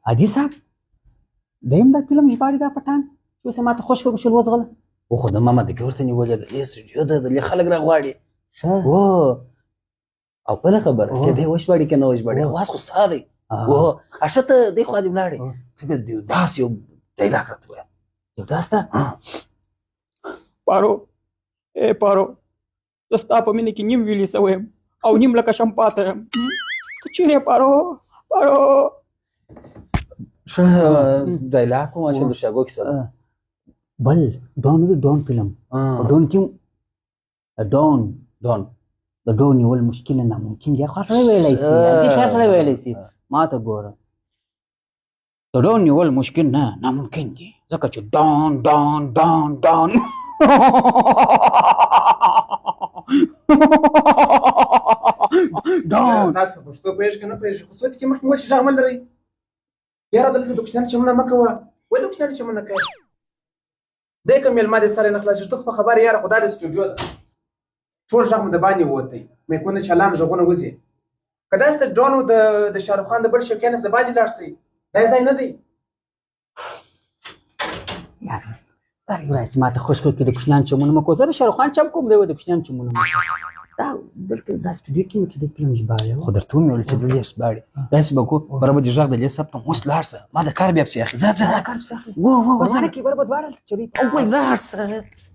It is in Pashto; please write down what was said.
حاجي صاحب دایم دا فلم ژباړي دا پټان چې اوس یې ماته خوشکه شول وځغله خو د ماما د کې ورته نیولې د دې سټوډیو د دې خلک راغواړي ښه او بله خبره کې دې وژباړي که نه وژباړي اواز خو ستا دی اشه ته دې خوا دې ولاړې ته د دیوداس یو ډایلاګ راته ووایه دیوداس ته پارو ای پارو زه ستا په مینه کې نیم ویلي سوی یم او نیم لکه شم پاته یم ته چیرې پارو ښه ډایلاګ کوم چې د شاګو کیسه ده بل ډون فلم ډون کې ډون د ډون نیول مشکل نه ممکن دی خو سره ویلی شي چې سره ویلی شي ما ته ګوره د ډون نیول مشکل نه ناممکن دي ځکه چې ډون تاسو په پښتو پوهېږئ که نه پوهېږئ خو څو دقیقې مخکې مو ویل چې غږ مه لرئ یاره دلته د کوچنیانو چمونه مه کوه ولې د کوچنیانو چمونه کوې دی که مېلمه دې سره یې نه خلاصېږي ته خو په خبره یاره خو دا د سټوډیو ده ټول غږ مو د باندې ووتی میکونه چالان غږونه وځي که داسې د ډرون او د شاهرخ خان د بل شوقیانو د باندې لاړ شئ دا ځای نه دی یاره دا ورځ ماته خوش کړ کې د کوچنیانو چمونه مه کوه زه د شاهرخ خان چم کوم دی د کوچنیانو چمونه مه کوه دا دلته دا سټوډیو کې مې کې د فلم ژباړی خو درته ومې ویل چې دلته یې ژباړي داسې به کوو برابر دې غږ د دې ثبت اوس لاړ شه ما د کار بیا پسې اخلي ځه کار پسې اخلي ورځانه کې برابر دواړه چرې او لاړ شه